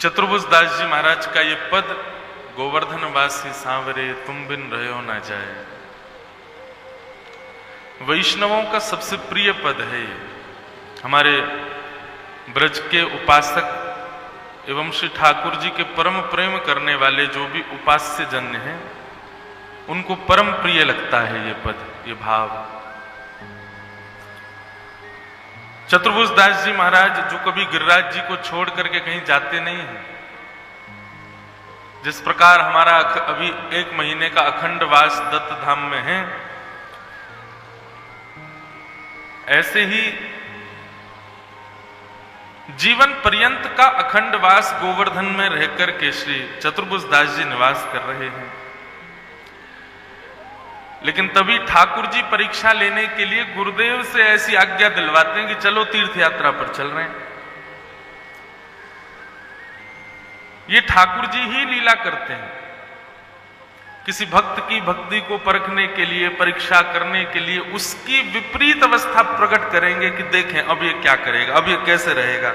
चतुर्भुज दास जी महाराज का ये पद, गोवर्धन वासी सांवरे तुम बिन रहो ना जाए, वैष्णवों का सबसे प्रिय पद है ये। हमारे ब्रज के उपासक एवं श्री ठाकुर जी के परम प्रेम करने वाले जो भी उपास्य जन हैं, उनको परम प्रिय लगता है ये पद, ये भाव। चतुर्भुज दास जी महाराज जो कभी गिरिराज जी को छोड़ करके कहीं जाते नहीं हैं, जिस प्रकार हमारा अभी 1 महीने का अखंड वास दत्त धाम में है, ऐसे ही जीवन पर्यंत का अखंड वास गोवर्धन में रहकर के श्री चतुर्भुज दास जी निवास कर रहे हैं। लेकिन तभी ठाकुर जी परीक्षा लेने के लिए गुरुदेव से ऐसी आज्ञा दिलवाते हैं कि चलो तीर्थ यात्रा पर चल रहे हैं। ये ठाकुर जी ही लीला करते हैं। किसी भक्त की भक्ति को परखने के लिए, परीक्षा करने के लिए उसकी विपरीत अवस्था प्रकट करेंगे कि देखें अब ये क्या करेगा, अब ये कैसे रहेगा,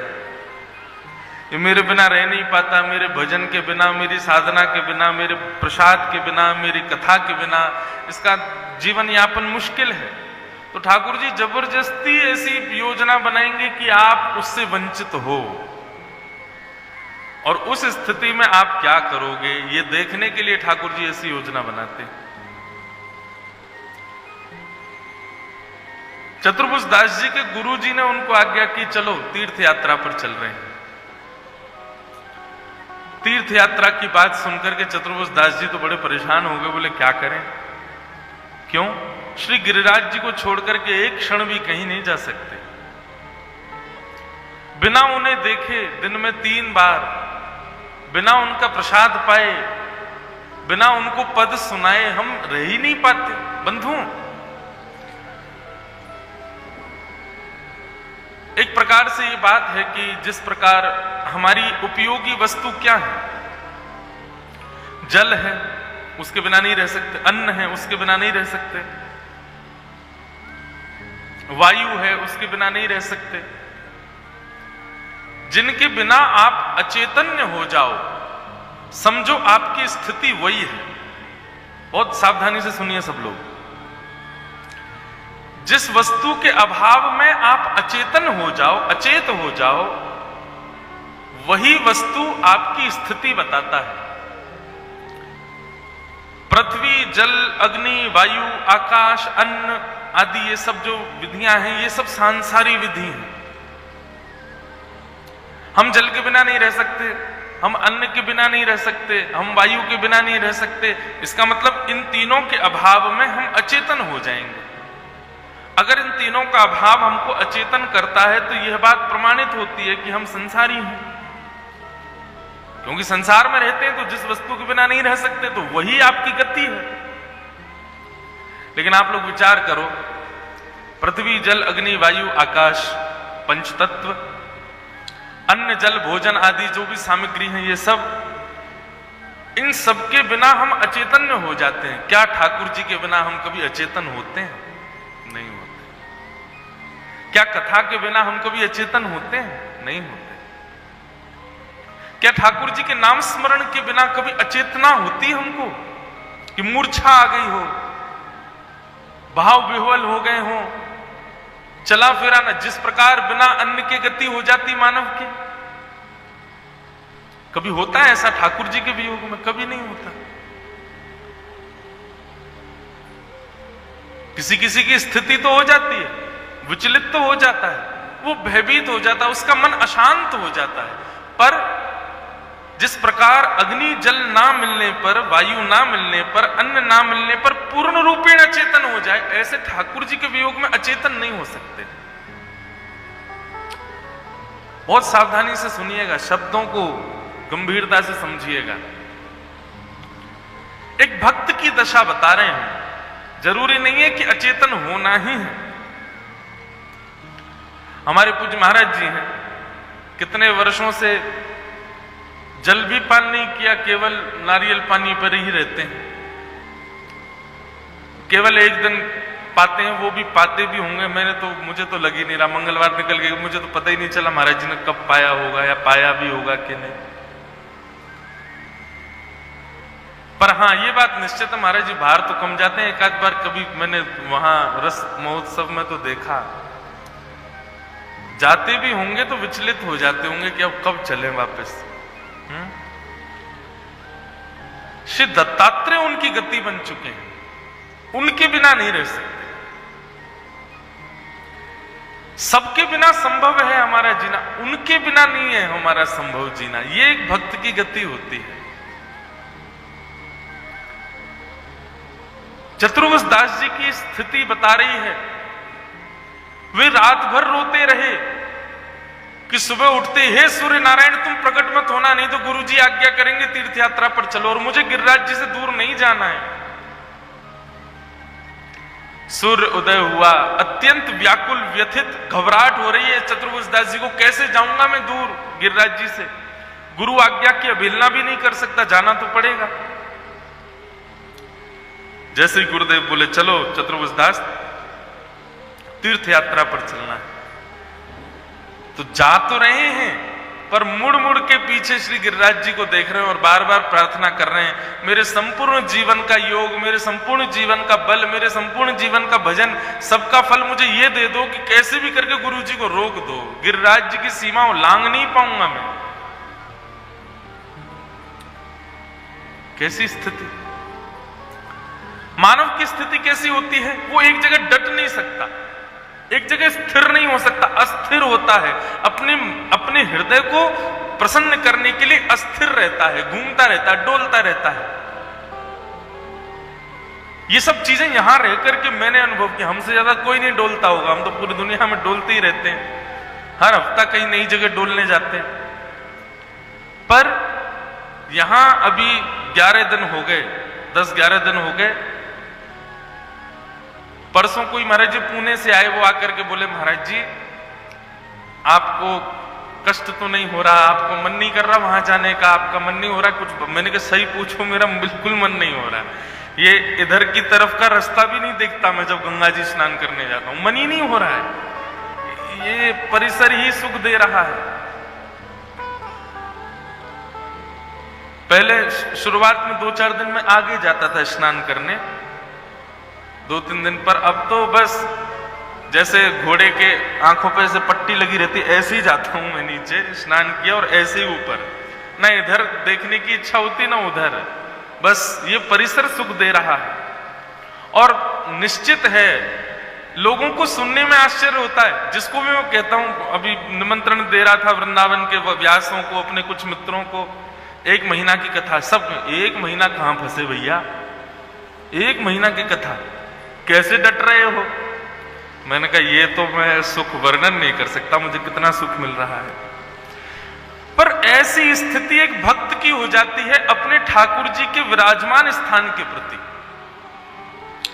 ये मेरे बिना रह नहीं पाता, मेरे भजन के बिना, मेरी साधना के बिना, मेरे प्रसाद के बिना, मेरी कथा के बिना इसका जीवन यापन मुश्किल है। तो ठाकुर जी जबरदस्ती ऐसी योजना बनाएंगे कि आप उससे वंचित हो, और उस स्थिति में आप क्या करोगे ये देखने के लिए ठाकुर जी ऐसी योजना बनाते हैं। चतुर्भुज दास जी के गुरु जी ने उनको आज्ञा की चलो तीर्थ यात्रा पर चल रहे हैं। तीर्थ यात्रा की बात सुनकर के चतुर्भुज दास जी तो बड़े परेशान हो गए, बोले क्या करें, क्यों? श्री गिरिराज जी को छोड़कर के एक क्षण भी कहीं नहीं जा सकते। बिना उन्हें देखे दिन में 3 बार, बिना उनका प्रसाद पाए, बिना उनको पद सुनाए हम रह ही नहीं पाते। बंधु, एक प्रकार से ये बात है कि जिस प्रकार हमारी उपयोगी वस्तु क्या है, जल है उसके बिना नहीं रह सकते, अन्न है उसके बिना नहीं रह सकते, वायु है उसके बिना नहीं रह सकते, जिनके बिना आप अचेतन्य हो जाओ, समझो आपकी स्थिति वही है। बहुत सावधानी से सुनिए सब लोग। जिस वस्तु के अभाव में आप अचेतन हो जाओ, अचेत हो जाओ, वही वस्तु आपकी स्थिति बताता है। पृथ्वी, जल, अग्नि, वायु, आकाश, अन्न आदि ये सब जो विधियां हैं, ये सब सांसारिक विधि हैं। हम जल के बिना नहीं रह सकते, हम अन्न के बिना नहीं रह सकते, हम वायु के बिना नहीं रह सकते। इसका मतलब इन तीनों के अभाव में हम अचेतन हो जाएंगे। अगर इन तीनों का अभाव हमको अचेतन करता है तो यह बात प्रमाणित होती है कि हम संसारी हैं, क्योंकि संसार में रहते हैं तो जिस वस्तु के बिना नहीं रह सकते तो वही आपकी गति है। लेकिन आप लोग विचार करो, पृथ्वी, जल, अग्नि, वायु, आकाश, पंचतत्व, अन्न, जल, भोजन आदि जो भी सामग्री है, ये सब, इन सब के बिना हम अचेतन हो जाते हैं। क्या ठाकुर जी के बिना हम कभी अचेतन होते हैं? नहीं होते। क्या कथा के बिना हम कभी अचेतन होते हैं? नहीं होते। क्या ठाकुर जी के नाम स्मरण के बिना कभी अचेतना होती हमको कि मूर्छा आ गई हो, भाव विह्वल हो गए हो, चला फिरा ना, जिस प्रकार बिना अन्न के गति हो जाती मानव की? कभी होता है ऐसा ठाकुर जी के वियोग में? कभी नहीं होता। किसी किसी की स्थिति तो हो जाती है, विचलित तो हो जाता है, वो भयभीत हो जाता है, उसका मन अशांत हो जाता है। पर जिस प्रकार अग्नि, जल ना मिलने पर, वायु ना मिलने पर, अन्न ना मिलने पर पूर्ण रूपेण अचेतन हो जाए, ऐसे ठाकुर जी के वियोग में अचेतन नहीं हो सकते। बहुत सावधानी से सुनिएगा, शब्दों को गंभीरता से समझिएगा। एक भक्त की दशा बता रहे हैं, जरूरी नहीं है कि अचेतन होना ही है। हमारे पूज्य महाराज जी हैं, कितने वर्षों से जल भी पान नहीं किया, केवल नारियल पानी पर ही रहते हैं। केवल एक दिन पाते हैं, वो भी पाते भी होंगे, मुझे तो लग ही नहीं रहा, मंगलवार निकल गया, मुझे तो पता ही नहीं चला महाराज जी ने कब पाया होगा या पाया भी होगा कि नहीं। पर हाँ, ये बात निश्चित है महाराज जी, बाहर तो कम जाते हैं। एक आध बार कभी मैंने वहां रस महोत्सव में तो देखा, जाते भी होंगे तो विचलित हो जाते होंगे कि अब कब चले वापस। श्री दत्तात्रेय उनकी गति बन चुके हैं, उनके बिना नहीं रह सकते। सबके बिना संभव है हमारा जीना, उनके बिना नहीं है हमारा संभव जीना। ये एक भक्त की गति होती है। चतुर्वेद दास जी की स्थिति बता रही है, वे रात भर रोते रहे कि सुबह उठते, हे सूर्य नारायण तुम प्रकट मत होना, नहीं तो गुरुजी आज्ञा करेंगे तीर्थ यात्रा पर चलो, और मुझे गिरिराज जी से दूर नहीं जाना है। सूर्य उदय हुआ, अत्यंत व्याकुल व्यथित घबराहट हो रही है चतुर्वेद दास जी को, कैसे जाऊंगा मैं दूर गिरिराज जी से, गुरु आज्ञा की अवहेलना भी नहीं कर सकता, जाना तो पड़ेगा। जैसे ही गुरुदेव बोले चलो चतुर्वेद दास तीर्थ यात्रा पर चलना है, तो जा तो रहे हैं पर मुड़ मुड़ के पीछे श्री गिरिराज जी को देख रहे हैं और बार बार प्रार्थना कर रहे हैं, मेरे संपूर्ण जीवन का योग, मेरे संपूर्ण जीवन का बल, मेरे संपूर्ण जीवन का भजन, सबका फल मुझे ये दे दो कि कैसे भी करके गुरु जी को रोक दो, गिरिराज जी की सीमाओं लांघ नहीं पाऊंगा मैं। कैसी स्थिति, मानव की स्थिति कैसी होती है, वो एक जगह डट नहीं सकता, एक जगह स्थिर नहीं हो सकता, अस्थिर होता है, अपने हृदय को प्रसन्न करने के लिए अस्थिर रहता है, घूमता रहता है, डोलता रहता है। ये सब चीजें यहां रह करके मैंने अनुभव किया। हमसे ज्यादा कोई नहीं डोलता होगा, हम तो पूरी दुनिया में डोलते ही रहते हैं, हर हफ्ता कहीं नई जगह डोलने जाते हैं। पर यहां अभी 11 दिन हो गए, 10-11 दिन हो गए। परसों कोई महाराज जी पुणे से आए, वो आकर के बोले महाराज जी आपको कष्ट तो नहीं हो रहा, आपको मन नहीं कर रहा वहां जाने का, आपका मन नहीं हो रहा कुछ? मैंने कहा सही पूछो, मेरा बिल्कुल मन नहीं हो रहा, ये इधर की तरफ का रास्ता भी नहीं देखता मैं जब गंगा जी स्नान करने जाता हूं, मन ही नहीं हो रहा है, ये परिसर ही सुख दे रहा है। पहले शुरुआत में 2-4 दिन में आगे जाता था स्नान करने, 2-3 दिन पर, अब तो बस जैसे घोड़े के आंखों पे से पट्टी लगी रहती ऐसे ही जाता हूं मैं नीचे, स्नान किया और ऐसे ही ऊपर, ना इधर देखने की इच्छा होती ना उधर, बस ये परिसर सुख दे रहा है। और निश्चित है लोगों को सुनने में आश्चर्य होता है, जिसको भी मैं कहता हूं, अभी निमंत्रण दे रहा था वृंदावन के व्यासों को, अपने कुछ मित्रों को, 1 महीना की कथा, सब 1 महीना कहां फंसे भैया, 1 महीना की कथा कैसे डट रहे हो? मैंने कहा ये तो मैं सुख वर्णन नहीं कर सकता, मुझे कितना सुख मिल रहा है। पर ऐसी स्थिति एक भक्त की हो जाती है अपने ठाकुर जी के विराजमान स्थान के प्रति,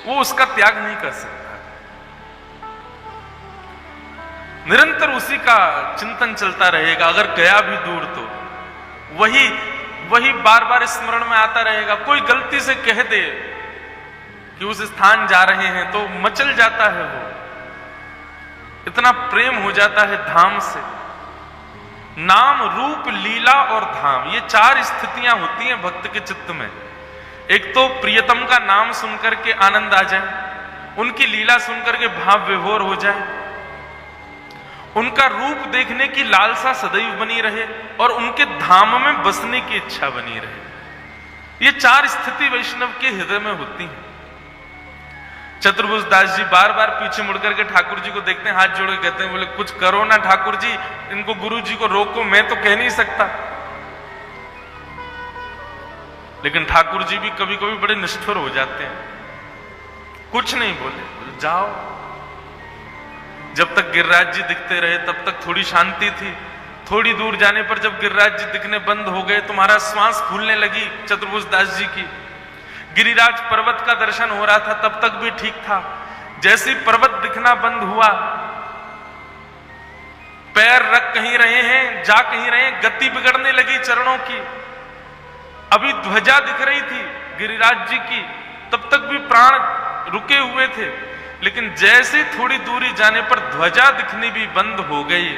वो उसका त्याग नहीं कर सकता, निरंतर उसी का चिंतन चलता रहेगा। अगर गया भी दूर तो वही बार बार स्मरण में आता रहेगा। कोई गलती से कह दे कि उस स्थान जा रहे हैं तो मचल जाता है, वो इतना प्रेम हो जाता है धाम से। नाम, रूप, लीला और धाम, ये 4 स्थितियां होती हैं भक्त के चित्त में। एक तो प्रियतम का नाम सुनकर के आनंद आ जाए, उनकी लीला सुनकर के भाव विभोर हो जाए, उनका रूप देखने की लालसा सदैव बनी रहे और उनके धाम में बसने की इच्छा बनी रहे। ये 4 स्थिति वैष्णव के हृदय में होती हैं। चतुर्वेद दास जी बार बार पीछे मुड़कर के ठाकुर जी को देखते हैं, हाथ जोड़ के कहते हैं, बोले कुछ करो ना ठाकुर जी, इनको गुरु जी को रोको, मैं तो कह नहीं सकता। लेकिन ठाकुर जी भी कभी कभी बड़े निष्ठुर हो जाते हैं, कुछ नहीं बोले, जाओ। जब तक गिरिराज जी दिखते रहे तब तक थोड़ी शांति थी, थोड़ी दूर जाने पर जब गिरिराज जी दिखने बंद हो गए तुम्हारा श्वास फूलने लगी चतुर्वेद दास जी की। गिरिराज पर्वत का दर्शन हो रहा था तब तक भी ठीक था, जैसे पर्वत दिखना बंद हुआ, पैर रख कहीं रहे हैं, जा कहीं रहे हैं, गति बिगड़ने लगी चरणों की। अभी ध्वजा दिख रही थी गिरिराज जी की, तब तक भी प्राण रुके हुए थे, लेकिन जैसे थोड़ी दूरी जाने पर ध्वजा दिखनी भी बंद हो गई।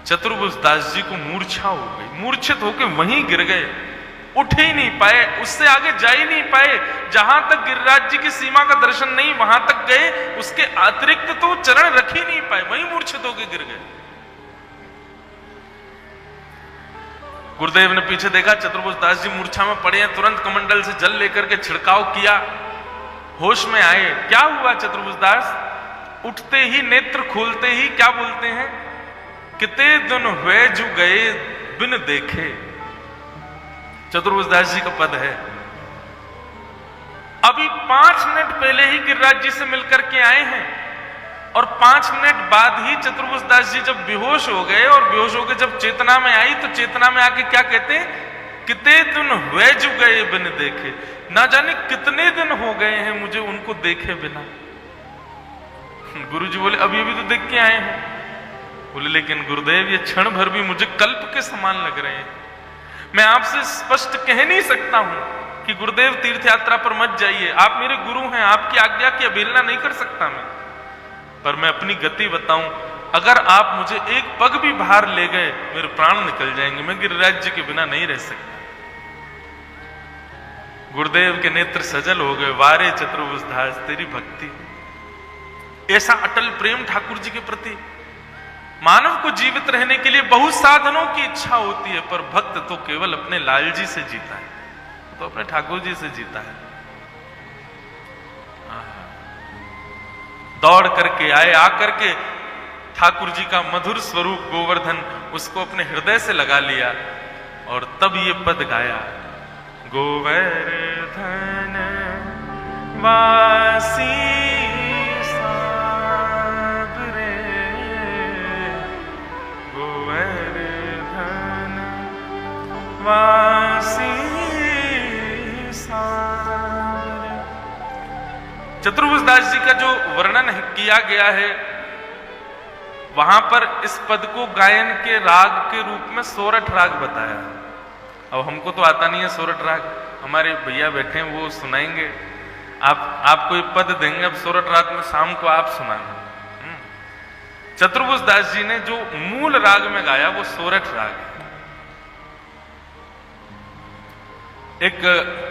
चतुर्वेद दास जी को मूर्छा हो गई, मूर्छित होकर वहीं गिर गए। उठ ही नहीं पाए, उससे आगे जा ही नहीं पाए। जहां तक गिरिराज जी की सीमा का दर्शन नहीं वहां तक गए, उसके अतिरिक्त तो चरण रख ही नहीं पाए, वहीं मूर्छित होकर गिर गए। गुरुदेव ने पीछे देखा, चतुर्भुज दास जी मूर्छा में पड़े हैं, तुरंत कमंडल से जल लेकर के छिड़काव किया, होश में आए। क्या हुआ चतुर्भुज दास? उठते ही नेत्र खोलते ही क्या बोलते हैं? कितने दिन हुए जो गए बिन देखे। चतुर्भुज दास जी का पद है। अभी 5 मिनट पहले ही गिरिराज जी से मिलकर के आए हैं और 5 मिनट बाद ही चतुर्भुज दास जी जब बेहोश हो गए और बेहोश होकर जब चेतना में आई तो चेतना में आके क्या कहते हैं? कितने दिन हुए जो गए बिन देखे। ना जाने कितने दिन हो गए हैं मुझे उनको देखे बिना। गुरुजी बोले अभी अभी तो देख के आए हैं। बोले लेकिन गुरुदेव ये क्षण भर भी मुझे कल्प के समान लग रहे हैं। मैं आपसे स्पष्ट कह नहीं सकता हूं कि गुरुदेव तीर्थ यात्रा पर मत जाइए, आप मेरे गुरु हैं, आपकी आज्ञा की अवहेलना नहीं कर सकता मैं, पर मैं अपनी गति बताऊं, अगर आप मुझे एक पग भी बाहर ले गए मेरे प्राण निकल जाएंगे, मैं गिरिराज जी के बिना नहीं रह सकता। गुरुदेव के नेत्र सजल हो गए। वारे चतुर्भुज दास तेरी भक्ति, ऐसा अटल प्रेम ठाकुर जी के प्रति। मानव को जीवित रहने के लिए बहुत साधनों की इच्छा होती है, पर भक्त तो केवल अपने लाल जी से जीता है, तो अपने ठाकुर जी से जीता है। दौड़ करके आए, आकर के ठाकुर जी का मधुर स्वरूप गोवर्धन उसको अपने हृदय से लगा लिया और तब ये पद गाया, गोवर्धन वासी साबरे, गोवर्धन वासी साबरे। चतुर्भुज दास जी का जो वर्णन किया गया है वहां पर इस पद को गायन के राग के रूप में सोरठ राग बताया। अब हमको तो आता नहीं है सोरठ राग, हमारे भैया बैठे हैं वो सुनाएंगे। आपको ये पद देंगे अब सोरठ राग में, शाम को आप सुनाना। चतुर्भुज दास जी ने जो मूल राग में गाया वो सोरठ राग है। एक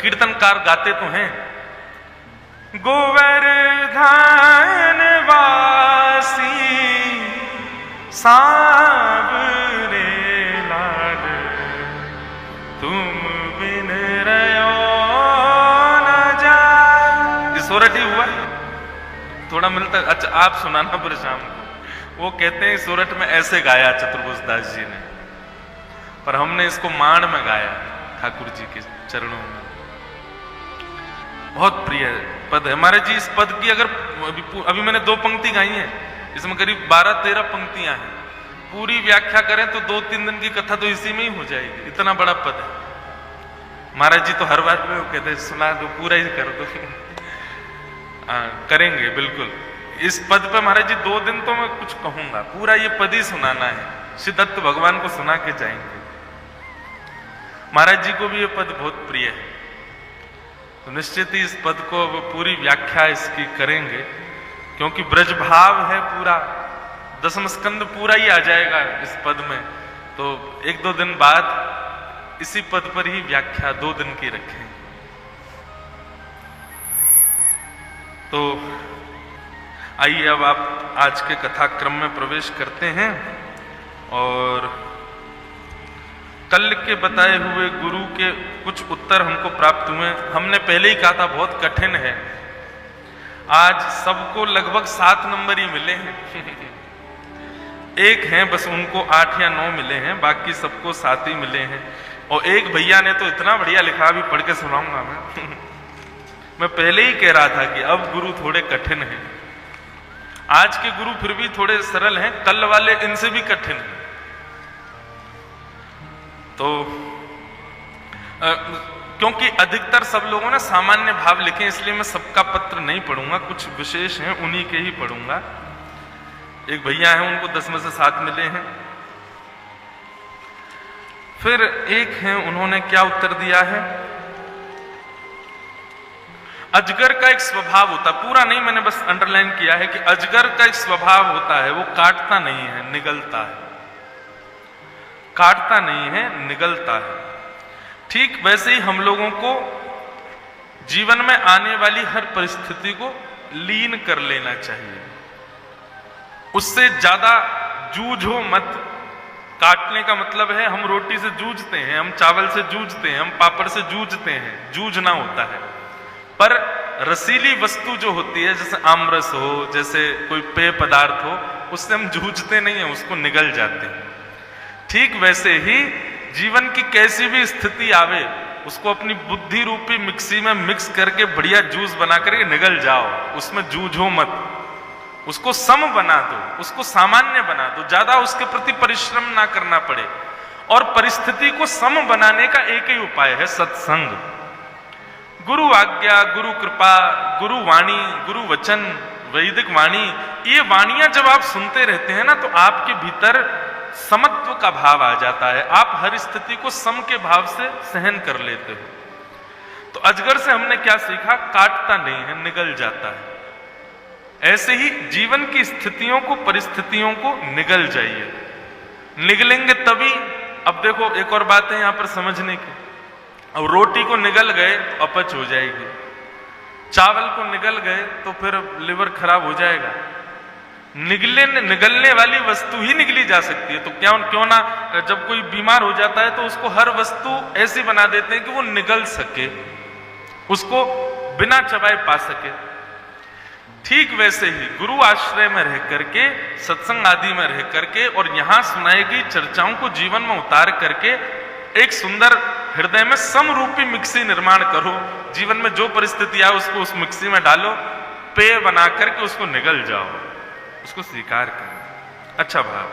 कीर्तनकार गाते तो हैं, गोवर्धन वासी सांवरे लाड, तुम बिन रयो न जाए। ये सोरठ ही हुआ, थोड़ा मिलता। अच्छा आप सुनाना पर शाम को। वो कहते हैं सोरठ में ऐसे गाया चतुर्भुज दास जी ने, पर हमने इसको माण में गाया ठाकुर जी के चरणों में। बहुत प्रिय पद है हमारे जी। इस पद की अगर अभी मैंने 2 पंक्ति गाई हैं, इसमें करीब 12-13 पंक्तियां हैं। पूरी व्याख्या करें तो 2-3 दिन की कथा तो इसी में ही हो जाएगी, इतना बड़ा पद है। महाराज जी तो हर बात में वो कहते हैं सुना दो, पूरा ही कर दो। करेंगे बिल्कुल। इस पद पे महाराज जी 2 दिन तो मैं कुछ कहूंगा, पूरा ये पद ही सुनाना है। सिद्धत्त भगवान को सुना के जाएंगे। महाराज जी को भी ये पद बहुत प्रिय है, तो निश्चित ही इस पद को पूरी व्याख्या इसकी करेंगे, क्योंकि ब्रज भाव है पूरा। 10वें स्कंद पूरा ही आ जाएगा इस पद में, तो 1-2 दिन बाद इसी पद पर ही व्याख्या 2 दिन की रखें। तो आइए अब आप आज के कथाक्रम में प्रवेश करते हैं। और कल के बताए हुए गुरु के कुछ उत्तर हमको प्राप्त हुए। हमने पहले ही कहा था बहुत कठिन है, आज सबको लगभग 7 नंबर ही मिले हैं। एक हैं बस उनको 8 या 9 मिले हैं, बाकी सबको 7 ही मिले हैं। और एक भैया ने तो इतना बढ़िया लिखा, अभी पढ़ के सुनाऊंगा मैं। मैं पहले ही कह रहा था कि अब गुरु थोड़े कठिन हैं। आज के गुरु फिर भी थोड़े सरल हैं, कल वाले इनसे भी कठिन हैं। तो क्योंकि अधिकतर सब लोगों ने सामान्य भाव लिखे, इसलिए मैं सबका पत्र नहीं पढ़ूंगा, कुछ विशेष हैं उन्हीं के ही पढ़ूंगा। एक भैया हैं उनको 10 में से 7 मिले हैं। फिर एक हैं, उन्होंने क्या उत्तर दिया है, अजगर का एक स्वभाव होता, पूरा नहीं मैंने बस अंडरलाइन किया है कि अजगर का एक स्वभाव होता है, वो काटता नहीं है, निगलता है। काटता नहीं है, निगलता है। ठीक वैसे ही हम लोगों को जीवन में आने वाली हर परिस्थिति को लीन कर लेना चाहिए, उससे ज्यादा जूझो मत। काटने का मतलब है हम रोटी से जूझते हैं, हम चावल से जूझते हैं, हम पापड़ से जूझते हैं, जूझना होता है। पर रसीली वस्तु जो होती है, जैसे आमरस हो, जैसे कोई पेय पदार्थ हो, उससे हम जूझते नहीं हैं, उसको निगल जाते हैं। ठीक वैसे ही जीवन की कैसी भी स्थिति आवे, उसको अपनी बुद्धि रूपी मिक्सी में मिक्स करके बढ़िया जूस बना करके निगल जाओ, उसमें जूझो मत, उसको सम बना दो, उसको सामान्य बना दो, ज्यादा उसके प्रति परिश्रम ना करना पड़े। और परिस्थिति को सम बनाने का एक ही उपाय है सत्संग। गुरु आज्ञा, गुरु कृपा, गुरु वाणी, गुरु वचन, वैदिक वाणी, ये वाणियां जब आप सुनते रहते हैं ना, तो आपके भीतर समत्व का भाव आ जाता है, आप हर स्थिति को सम के भाव से सहन कर लेते हो। तो अजगर से हमने क्या सीखा? काटता नहीं है, निगल जाता है। ऐसे ही जीवन की स्थितियों को, परिस्थितियों को निगल जाइए, निगलेंगे तभी। अब देखो एक और बात है यहां पर समझने की, अब रोटी को निगल गए तो अपच हो जाएगी, चावल को निगल गए तो फिर लिवर खराब हो जाएगा। निगलने वाली वस्तु ही निगली जा सकती है, तो क्यों ना जब कोई बीमार हो जाता है तो उसको हर वस्तु ऐसी बना देते हैं कि वो निगल सके, उसको बिना चबाए पा सके। ठीक वैसे ही गुरु आश्रय में रह करके, सत्संग आदि में रह करके और यहां सुनाई गई चर्चाओं को जीवन में उतार करके एक सुंदर हृदय में समरूपी मिक्सी निर्माण करो। जीवन में जो परिस्थिति आए उसको उस मिक्सी में डालो, पेय बना करके उसको निगल जाओ, उसको स्वीकार करो। अच्छा भाव।